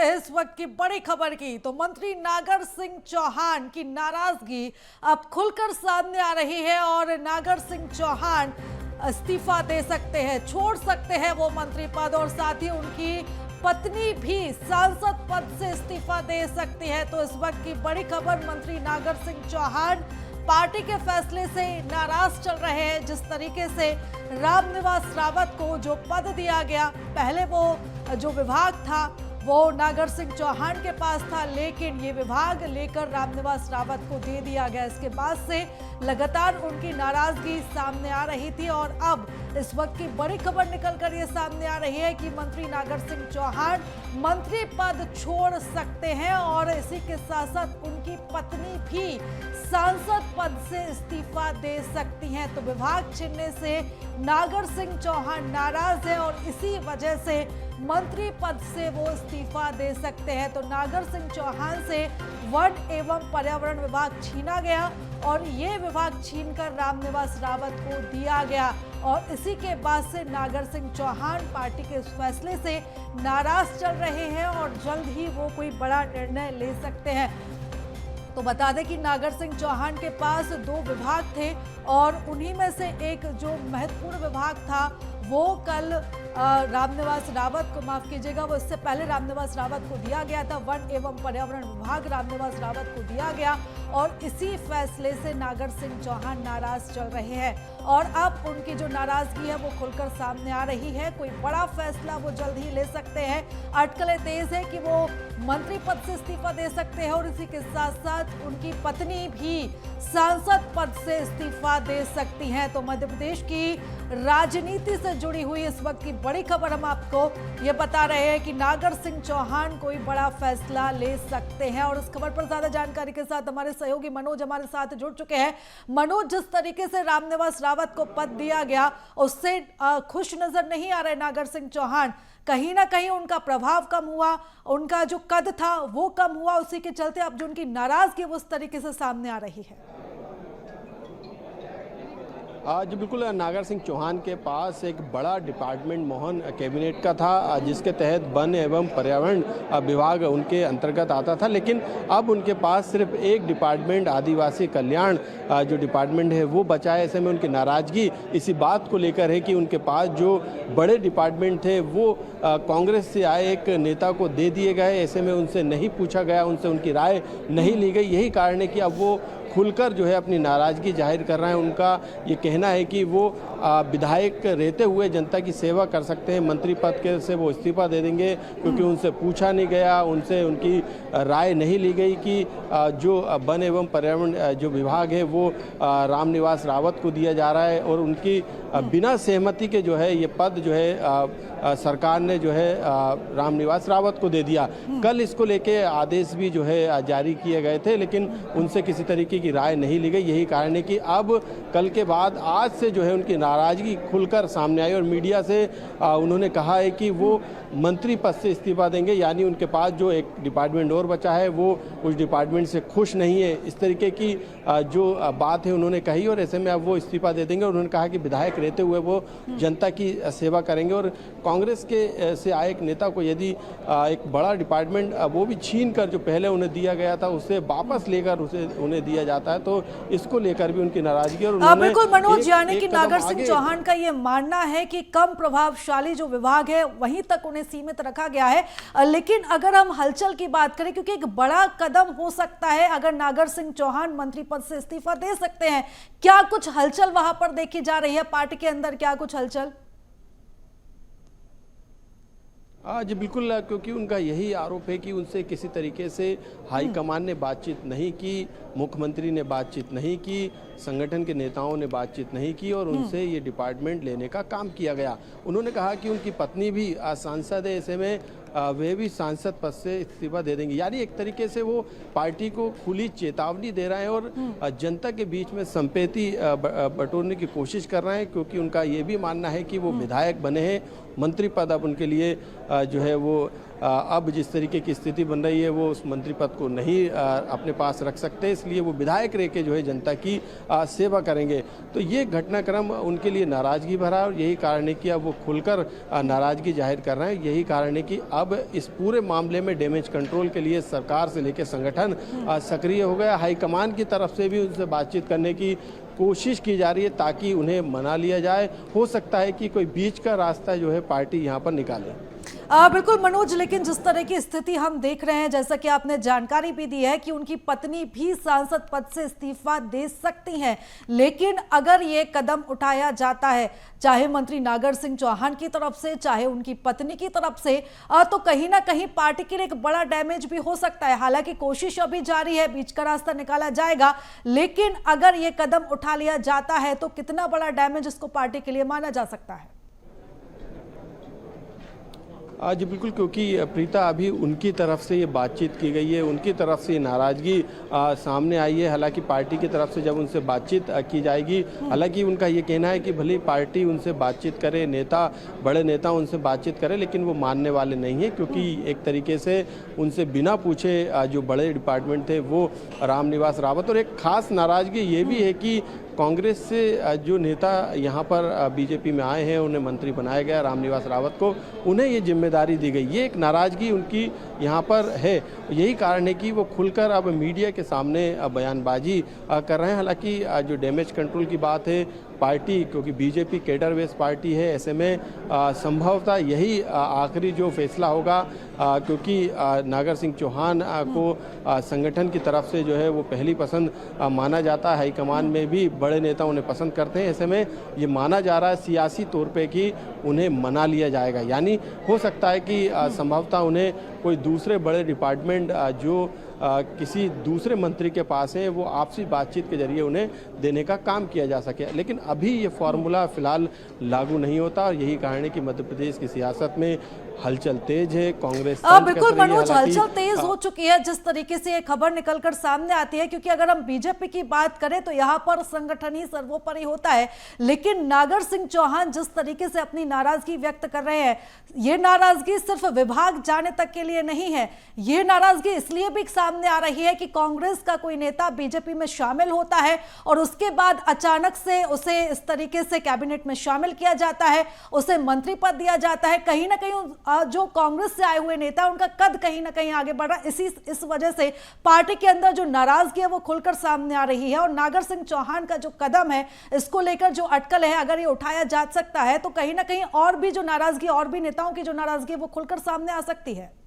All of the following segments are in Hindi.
करते हैं इस वक्त की बड़ी खबर की। तो मंत्री नागर सिंह चौहान की नाराजगी अब खुलकर सामने आ रही है और नागर सिंह चौहान इस्तीफा दे सकते हैं, छोड़ सकते हैं वो मंत्री पद, और साथ ही उनकी पत्नी भी सांसद पद से इस्तीफा दे सकती है। तो इस वक्त की बड़ी खबर, मंत्री नागर सिंह चौहान पार्टी के फैसले से नाराज चल रहे हैं। जिस तरीके से रामनिवास रावत को जो पद दिया गया, पहले वो जो विभाग था वो नागर सिंह चौहान के पास था, लेकिन ये विभाग लेकर रामनिवास रावत को दे दिया गया। इसके बाद से लगातार उनकी नाराजगी सामने आ रही थी और अब इस वक्त की बड़ी खबर निकलकर ये सामने आ रही है कि मंत्री नागर सिंह चौहान मंत्री पद छोड़ सकते हैं और इसी के साथ साथ उनकी पत्नी भी सांसद पद से इस्तीफा दे सकती हैं। तो विभाग छीनने से नागर सिंह चौहान नाराज है और इसी वजह से मंत्री पद से वो इस्तीफा दे सकते हैं। तो नागर सिंह चौहान से वन एवं पर्यावरण विभाग छीना गया और ये विभाग छीनकर रामनिवास रावत को दिया गया और इसी के बाद से नागर सिंह चौहान पार्टी के इस फैसले से नाराज चल रहे हैं और जल्द ही वो कोई बड़ा निर्णय ले सकते हैं। तो बता दें कि नागर सिंह चौहान के पास 2 विभाग थे और उन्हीं में से एक जो महत्वपूर्ण विभाग था वो कल रामनिवास रावत को, माफ कीजिएगा, वो इससे पहले रामनिवास रावत को दिया गया था। वन एवं पर्यावरण विभाग रामनिवास रावत को दिया गया और इसी फैसले से नागर सिंह चौहान नाराज चल रहे हैं और अब उनकी जो नाराजगी है वो खुलकर सामने आ रही है। कोई बड़ा फैसला वो जल्द ही ले सकते हैं। अटकलें तेज है कि वो मंत्री पद से इस्तीफा दे सकते हैं और इसी के साथ साथ उनकी पत्नी भी सांसद पद से इस्तीफा दे सकती हैं। तो मध्य प्रदेश की राजनीति से जुड़ी हुई इस वक्त की बड़ी खबर हम आपको ये बता रहे हैं कि नागर सिंह चौहान कोई बड़ा फैसला ले सकते हैं। और इस खबर पर ज्यादा जानकारी के साथ हमारे सहयोगी मनोज हमारे साथ जुड़ चुके हैं। मनोज, जिस तरीके से रामनिवास रावत को पद दिया गया उससे खुश नजर नहीं आ रहे नागर सिंह चौहान, कहीं ना कहीं उनका प्रभाव कम हुआ, उनका जो कद था वो कम हुआ, उसी के चलते अब जो उनकी नाराजगी उस तरीके से सामने आ रही है। जी बिल्कुल, नागर सिंह चौहान के पास एक बड़ा डिपार्टमेंट मोहन कैबिनेट का था जिसके तहत वन एवं पर्यावरण विभाग उनके अंतर्गत आता था, लेकिन अब उनके पास सिर्फ एक डिपार्टमेंट आदिवासी कल्याण जो डिपार्टमेंट है वो बचा है। ऐसे में उनकी नाराजगी इसी बात को लेकर है कि उनके पास जो बड़े डिपार्टमेंट थे वो कांग्रेस से आए एक नेता को दे दिए गए। ऐसे में उनसे नहीं पूछा गया, उनसे उनकी राय नहीं ली गई। यही कारण है कि अब वो खुलकर जो है अपनी नाराज़गी जाहिर कर रहे हैं। उनका ये कहना है कि वो विधायक रहते हुए जनता की सेवा कर सकते हैं, मंत्री पद के से वो इस्तीफा दे देंगे क्योंकि उनसे पूछा नहीं गया, उनसे उनकी राय नहीं ली गई कि जो वन एवं पर्यावरण जो विभाग है वो रामनिवास रावत को दिया जा रहा है और उनकी बिना सहमति के जो है ये पद जो है सरकार ने जो है रामनिवास रावत को दे दिया। कल इसको लेके आदेश भी जो है जारी किए गए थे, लेकिन उनसे किसी तरीके की राय नहीं ली गई। यही कारण है कि अब कल के बाद आज से जो है उनकी नाराजगी खुलकर सामने आई और मीडिया से उन्होंने कहा है कि वो मंत्री पद से इस्तीफा देंगे, यानी उनके पास जो एक डिपार्टमेंट और बचा है वो उस डिपार्टमेंट से खुश नहीं है। इस तरीके की जो बात है उन्होंने कही और ऐसे में अब वो इस्तीफा दे देंगे और उन्होंने कहा कि विधायक रहते हुए वो जनता की सेवा करेंगे और कांग्रेस के से आए एक नेता को यदि एक बड़ा डिपार्टमेंट वो भी छीन कर जो पहले उन्हें दिया गया था उससे वापस लेकर उसे उन्हें दिया जाता है, तो इसको लेकर भी उनकी नाराजगी। और बिल्कुल मनोज, यानी कि नागर सिंह चौहान का ये मानना है कि कम प्रभावशाली जो विभाग है वहीं तक उन्हें सीमित रखा गया है। लेकिन अगर हम हलचल की बात करें, क्योंकि एक बड़ा कदम हो सकता है अगर नागर सिंह चौहान मंत्री पद से इस्तीफा दे सकते हैं, क्या कुछ हलचल वहां पर देखी जा रही है पार्टी के अंदर, क्या कुछ हलचल? जी बिल्कुल, क्योंकि उनका यही आरोप है कि उनसे किसी तरीके से हाईकमान ने बातचीत नहीं की, मुख्यमंत्री ने बातचीत नहीं की, संगठन के नेताओं ने बातचीत नहीं की और उनसे ये डिपार्टमेंट लेने का काम किया गया। उन्होंने कहा कि उनकी पत्नी भी सांसद है, ऐसे में वे भी सांसद पद से इस्तीफा दे देंगे, यानी एक तरीके से वो पार्टी को खुली चेतावनी दे रहे हैं और जनता के बीच में संपत्ति बटोरने की कोशिश कर रहे हैं, क्योंकि उनका ये भी मानना है कि वो विधायक बने हैं, मंत्री पद अब उनके लिए जो है वो अब जिस तरीके की स्थिति बन रही है वो उस मंत्री पद को नहीं अपने पास रख सकते, इसलिए वो विधायक रह के जो है जनता की सेवा करेंगे। तो ये घटनाक्रम उनके लिए नाराजगी भरा और यही कारण है कि अब वो खुलकर नाराजगी जाहिर कर रहे हैं। यही कारण है कि अब इस पूरे मामले में डैमेज कंट्रोल के लिए सरकार से लेकर संगठन सक्रिय हो गया। हाईकमान की तरफ से भी उनसे बातचीत करने की कोशिश की जा रही है ताकि उन्हें मना लिया जाए। हो सकता है कि कोई बीच का रास्ता जो है पार्टी यहाँ पर निकाले। बिल्कुल मनोज, लेकिन जिस तरह की स्थिति हम देख रहे हैं, जैसा कि आपने जानकारी भी दी है कि उनकी पत्नी भी सांसद पद से इस्तीफा दे सकती हैं, लेकिन अगर ये कदम उठाया जाता है चाहे मंत्री नागर सिंह चौहान की तरफ से चाहे उनकी पत्नी की तरफ से, तो कहीं ना कहीं पार्टी के लिए एक बड़ा डैमेज भी हो सकता है। हालांकि कोशिश अभी जारी है, बीच का रास्ता निकाला जाएगा, लेकिन अगर ये कदम उठा लिया जाता है तो कितना बड़ा डैमेज इसको पार्टी के लिए माना जा सकता है? जी बिल्कुल, क्योंकि प्रीता अभी उनकी तरफ से ये बातचीत की गई है, उनकी तरफ से नाराज़गी सामने आई है। हालांकि पार्टी की तरफ से जब उनसे बातचीत की जाएगी, हालांकि उनका ये कहना है कि भले पार्टी उनसे बातचीत करे, बड़े नेता उनसे बातचीत करे, लेकिन वो मानने वाले नहीं है, क्योंकि एक तरीके से उनसे बिना पूछे जो बड़े डिपार्टमेंट थे वो रामनिवास रावत, और एक खास नाराज़गी ये भी है कि कांग्रेस से जो नेता यहाँ पर बीजेपी में आए हैं, उन्हें मंत्री बनाया गया रामनिवास रावत को, उन्हें ये जिम्मेदारी दी गई। ये एक नाराज़गी उनकी यहाँ पर है। यही कारण है कि वो खुलकर अब मीडिया के सामने बयानबाजी कर रहे हैं। हालांकि जो डैमेज कंट्रोल की बात है, पार्टी क्योंकि बीजेपी कैडर बेस्ड पार्टी है, ऐसे में संभवतः यही आखिरी जो फैसला होगा, क्योंकि नागर सिंह चौहान को संगठन की तरफ से जो है वो पहली पसंद माना जाता है। हाईकमान में भी बड़े नेता उन्हें पसंद करते हैं। ऐसे में ये माना जा रहा है सियासी तौर पे कि उन्हें मना लिया जाएगा, यानी हो सकता है कि संभवतः उन्हें कोई दूसरे बड़े डिपार्टमेंट जो किसी दूसरे मंत्री के पास है, वो आपसी बातचीत के जरिए उन्हें देने का काम किया जा सके। लेकिन अभी ये फॉर्मूला फिलहाल लागू नहीं होता, और यही कारण है कि मध्य प्रदेश की सियासत में हलचल तेज है। कांग्रेस बिल्कुल मनोज, हलचल तेज हो चुकी है जिस तरीके से ये खबर निकलकर सामने आती है, क्योंकि अगर हम बीजेपी की बात करें तो यहाँ पर संगठन ही सर्वोपरि होता है, लेकिन नागर सिंह चौहान जिस तरीके से अपनी नाराजगी व्यक्त कर रहे हैं, ये नाराजगी सिर्फ विभाग जाने तक के लिए नहीं है। ये नाराजगी इसलिए भी सामने आ रही है कि कांग्रेस का कोई नेता बीजेपी में शामिल होता है और उसके बाद अचानक से उसे इस तरीके से कैबिनेट में शामिल किया जाता है, उसे मंत्री पद दिया जाता है। कहीं ना कहीं जो कांग्रेस से आए हुए नेता, उनका कद कहीं ना कहीं आगे बढ़ रहा है। इस वजह से पार्टी के अंदर जो नाराजगी है वो खुलकर सामने आ रही है, और नागर सिंह चौहान का जो कदम है, इसको लेकर जो अटकल है, अगर ये उठाया जा सकता है तो कहीं ना कहीं और भी जो नाराजगी, और भी नेताओं की जो नाराजगी है वो खुलकर सामने आ सकती है।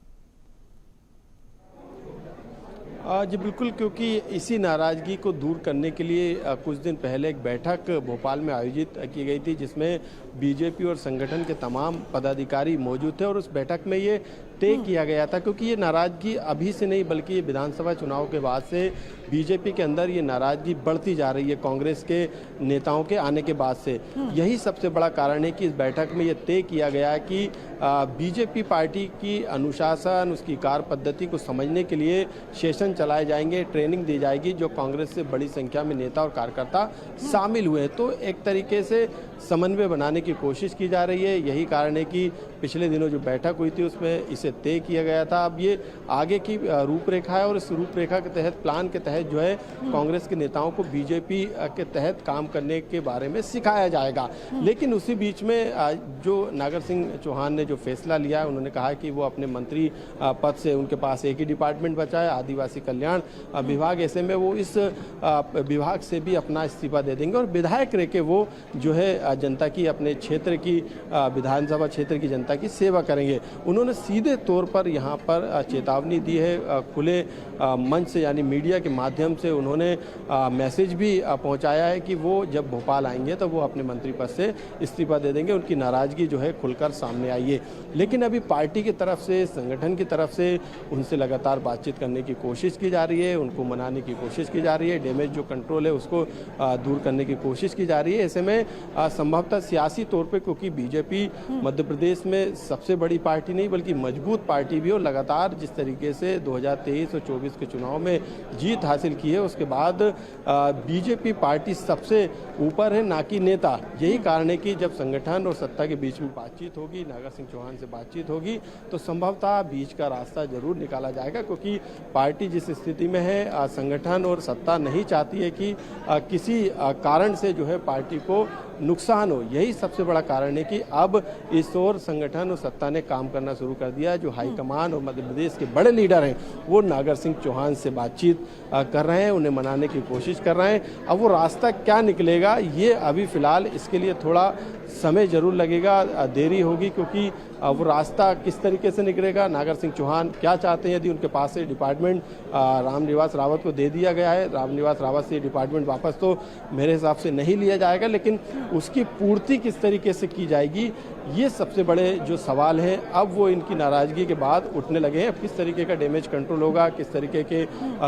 जी बिल्कुल, क्योंकि इसी नाराज़गी को दूर करने के लिए कुछ दिन पहले एक बैठक भोपाल में आयोजित की गई थी, जिसमें बीजेपी और संगठन के तमाम पदाधिकारी मौजूद थे, और उस बैठक में ये तय किया गया था, क्योंकि ये नाराज़गी अभी से नहीं बल्कि ये विधानसभा चुनाव के बाद से बीजेपी के अंदर ये नाराज़गी बढ़ती जा रही है कांग्रेस के नेताओं के आने के बाद से। यही सबसे बड़ा कारण है कि इस बैठक में ये तय किया गया कि बीजेपी पार्टी की अनुशासन, उसकी कार्य पद्धति को समझने के लिए सेशन चलाए जाएंगे, ट्रेनिंग दी जाएगी, जो कांग्रेस से बड़ी संख्या में नेता और कार्यकर्ता शामिल हुए। तो एक तरीके से समन्वय बनाने की कोशिश की जा रही है। यही कारण है कि पिछले दिनों जो बैठक हुई थी उसमें इसे तय किया गया था। अब ये आगे की रूपरेखा है, और इस रूपरेखा के तहत, प्लान के तहत जो है कांग्रेस के नेताओं को बीजेपी के तहत काम करने के बारे में सिखाया जाएगा। लेकिन उसी बीच में जो नागर सिंह चौहान ने जो फैसला लिया है, उन्होंने कहा कि वो अपने मंत्री पद से, उनके पास एक ही डिपार्टमेंट बचा है, आदिवासी कल्याण विभाग, ऐसे में वो इस विभाग से भी अपना इस्तीफा दे देंगे और विधायक रह के वो जो है जनता की, अपने क्षेत्र की, विधानसभा क्षेत्र की जनता की सेवा करेंगे। उन्होंने सीधे तौर पर यहाँ पर चेतावनी दी है, खुले मंच से यानी मीडिया के माध्यम से उन्होंने मैसेज भी पहुँचाया है कि वो जब भोपाल आएंगे तो वो अपने मंत्री पद से इस्तीफा दे देंगे। उनकी नाराज़गी जो है खुलकर सामने आई है, लेकिन अभी पार्टी की तरफ से, संगठन की तरफ से उनसे लगातार बातचीत करने की कोशिश की जा रही है, उनको मनाने की कोशिश की जा रही है, डैमेज जो कंट्रोल है उसको दूर करने की कोशिश की जा रही है। ऐसे में संभवतः सियासी तौर पे, क्योंकि बीजेपी मध्य प्रदेश में सबसे बड़ी पार्टी नहीं बल्कि मजबूत पार्टी भी, और लगातार जिस तरीके से 2023 और 24 के चुनाव में जीत हासिल की है, उसके बाद बीजेपी पार्टी सबसे ऊपर है, ना कि नेता। यही कारण है कि जब संगठन और सत्ता के बीच में बातचीत होगी, नागर सिंह सिंह चौहान से बातचीत होगी तो संभवतः बीच का रास्ता जरूर निकाला जाएगा, क्योंकि पार्टी जिस स्थिति में है, संगठन और सत्ता नहीं चाहती है कि किसी कारण से जो है पार्टी को नुकसान हो। यही सबसे बड़ा कारण है कि अब इस ओर संगठन और सत्ता ने काम करना शुरू कर दिया। जो हाईकमान और मध्य प्रदेश के बड़े लीडर हैं वो नागर सिंह चौहान से बातचीत कर रहे हैं, उन्हें मनाने की कोशिश कर रहे हैं। अब वो रास्ता क्या निकलेगा ये अभी फिलहाल इसके लिए थोड़ा समय जरूर लगेगा, देरी होगी, क्योंकि वो रास्ता किस तरीके से निकलेगा, नागर सिंह चौहान क्या चाहते हैं। यदि उनके पास से डिपार्टमेंट रामनिवास रावत को दे दिया गया है, रामनिवास रावत से डिपार्टमेंट वापस तो मेरे हिसाब से नहीं लिया जाएगा, लेकिन उसकी पूर्ति किस तरीके से की जाएगी ये सबसे बड़े जो सवाल हैं अब वो इनकी नाराजगी के बाद उठने लगे हैं। किस तरीके का डैमेज कंट्रोल होगा, किस तरीके के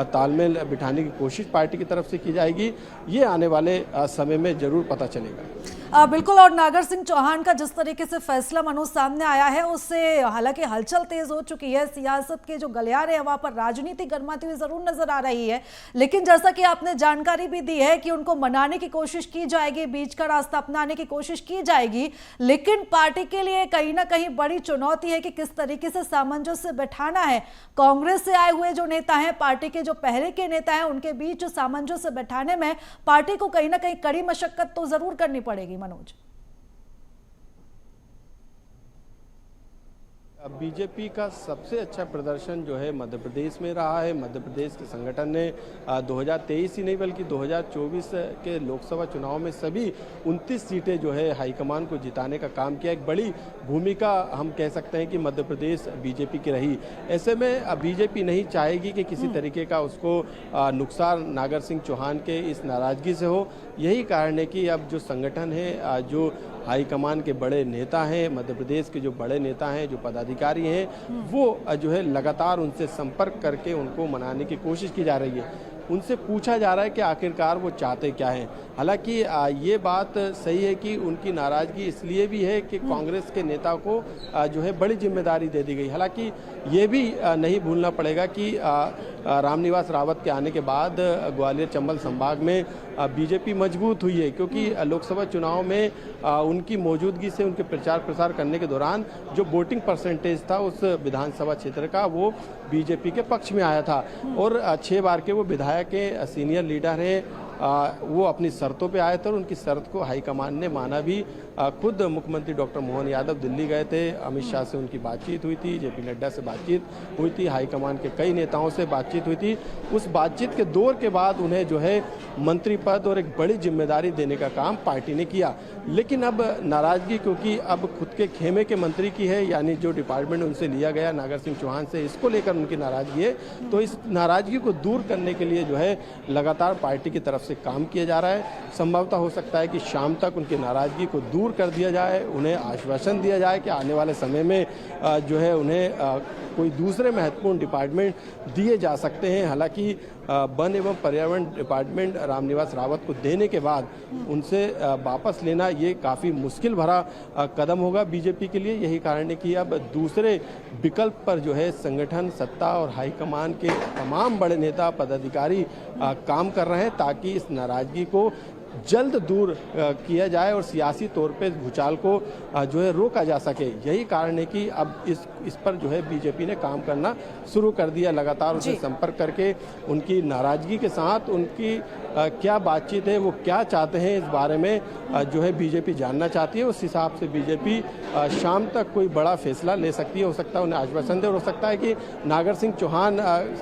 तालमेल बिठाने की कोशिश पार्टी की तरफ से की जाएगी, ये आने वाले समय में जरूर पता चलेगा। बिल्कुल। और नागर सिंह चौहान का जिस तरीके से फैसला मनोज सामने आया है उससे हालांकि हलचल तेज हो चुकी है, सियासत के जो गलियारे हैं वहां पर राजनीति गर्माती हुई जरूर नजर आ रही है। लेकिन जैसा कि आपने जानकारी भी दी है कि उनको मनाने की कोशिश की जाएगी, बीच का रास्ता अपनाने की कोशिश की जाएगी, लेकिन पार्टी के लिए कहीं ना कहीं बड़ी चुनौती है कि किस तरीके से सामंजस्य बैठाना है। कांग्रेस से आए हुए जो नेता हैं, पार्टी के जो पहले के नेता हैं, उनके बीच सामंजस्य बैठाने में पार्टी को कहीं ना कहीं कड़ी मशक्कत तो जरूर करनी पड़ेगी। मनोज, बीजेपी का सबसे अच्छा प्रदर्शन जो है मध्य प्रदेश में रहा है। मध्य प्रदेश के संगठन ने 2023 ही नहीं बल्कि 2024 के लोकसभा चुनाव में सभी 29 सीटें जो है हाईकमान को जिताने का काम किया। एक बड़ी भूमिका हम कह सकते हैं कि मध्य प्रदेश बीजेपी की रही। ऐसे में बीजेपी नहीं चाहेगी कि किसी तरीके का उसको नुकसान नागर सिंह चौहान के इस नाराजगी से हो। यही कारण है कि अब जो संगठन है, जो हाईकमान के बड़े नेता हैं, मध्य प्रदेश के जो बड़े नेता हैं, जो पदाधिकारी हैं, वो जो है लगातार उनसे संपर्क करके उनको मनाने की कोशिश की जा रही है। उनसे पूछा जा रहा है कि आखिरकार वो चाहते क्या हैं। हालांकि ये बात सही है कि उनकी नाराजगी इसलिए भी है कि कांग्रेस के नेता को जो है बड़ी जिम्मेदारी दे दी गई। हालांकि ये भी नहीं भूलना पड़ेगा कि रामनिवास रावत के आने के बाद ग्वालियर चंबल संभाग में बीजेपी मजबूत हुई है, क्योंकि लोकसभा चुनाव में उनकी मौजूदगी से उनके प्रचार प्रसार करने के दौरान जो वोटिंग परसेंटेज था उस विधानसभा क्षेत्र का वो बीजेपी के पक्ष में आया था। और 6 बार के वो विधायक के सीनियर लीडर हैं, वो अपनी शर्तों पे आए थे और उनकी शर्त को हाईकमान ने माना भी। खुद मुख्यमंत्री डॉक्टर मोहन यादव दिल्ली गए थे, अमित शाह से उनकी बातचीत हुई थी, जेपी नड्डा से बातचीत हुई थी, हाईकमान के कई नेताओं से बातचीत हुई थी। उस बातचीत के दौर के बाद उन्हें जो है मंत्री पद और एक बड़ी जिम्मेदारी देने का काम पार्टी ने किया। लेकिन अब नाराजगी क्योंकि अब खुद के खेमे के मंत्री की है, यानी जो डिपार्टमेंट उनसे लिया गया नागर सिंह चौहान से, इसको लेकर उनकी नाराजगी है। तो इस नाराजगी को दूर करने के लिए जो है लगातार पार्टी की तरफ से काम किया जा रहा है। संभवतः हो सकता है कि शाम तक उनकी नाराजगी को दूर कर दिया जाए, उन्हें आश्वासन दिया जाए कि आने वाले समय में जो है उन्हें कोई दूसरे महत्वपूर्ण डिपार्टमेंट दिए जा सकते हैं। हालांकि वन एवं पर्यावरण डिपार्टमेंट रामनिवास रावत को देने के बाद उनसे वापस लेना ये काफ़ी मुश्किल भरा कदम होगा बीजेपी के लिए। यही कारण है कि अब दूसरे विकल्प पर जो है संगठन, सत्ता और हाईकमान के तमाम बड़े नेता पदाधिकारी काम कर रहे हैं ताकि इस नाराजगी को जल्द दूर किया जाए और सियासी तौर पे भूचाल को जो है रोका जा सके। यही कारण है कि अब इस पर जो है बीजेपी ने काम करना शुरू कर दिया, लगातार उनसे संपर्क करके उनकी नाराजगी के साथ उनकी क्या बातचीत है, वो क्या चाहते हैं, इस बारे में जो है बीजेपी जानना चाहती है। उस हिसाब से बीजेपी शाम तक कोई बड़ा फैसला ले सकती है। हो सकता है उन्हें आश्वासन दे और हो सकता है कि नागर सिंह चौहान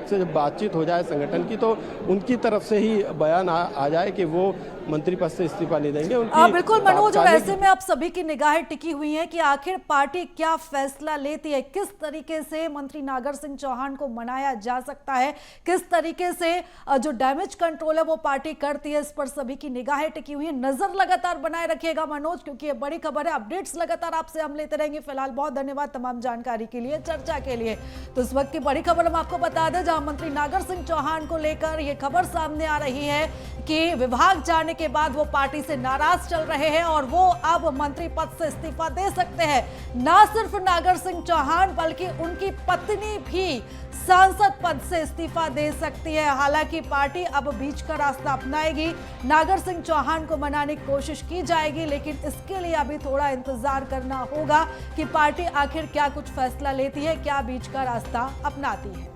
से जब बातचीत हो जाए संगठन की तो उनकी तरफ से ही बयान आ जाए कि वो मंत्री पद से इस्तीफा नहीं देंगे। बिल्कुल मनोज, और ऐसे में आप सभी की निगाहें टिकी हुई हैं कि आखिर पार्टी क्या फैसला लेती है, किस तरीके से मंत्री नागर सिंह चौहान को मनाया जा सकता है, किस तरीके से जो डैमेज कंट्रोल है वो पार्टी करती है, इस पर सभी की निगाहें टिकी हुई है। नजर लगातार बनाए रखिएगा मनोज, क्योंकि ये बड़ी खबर है। अपडेट्स लगातार आपसे हम लेते रहेंगे। फिलहाल बहुत धन्यवाद तमाम जानकारी के लिए, चर्चा के लिए। तो इस वक्त की बड़ी खबर हम आपको बता दें, जहां मंत्री नागर सिंह चौहान को लेकर ये खबर सामने आ रही है कि विभाग जाने होने के बाद वो पार्टी से नाराज चल रहे हैं और वो अब मंत्री पद से इस्तीफा दे सकते हैं। ना सिर्फ नागर सिंह चौहान बल्कि उनकी पत्नी भी सांसद पद से इस्तीफा दे सकती है। हालांकि पार्टी अब बीच का रास्ता अपनाएगी, नागर सिंह चौहान को मनाने की कोशिश की जाएगी, लेकिन इसके लिए अभी थोड़ा इंतजार करना होगा कि पार्टी आखिर क्या कुछ फैसला लेती है, क्या बीच का रास्ता अपनाती है।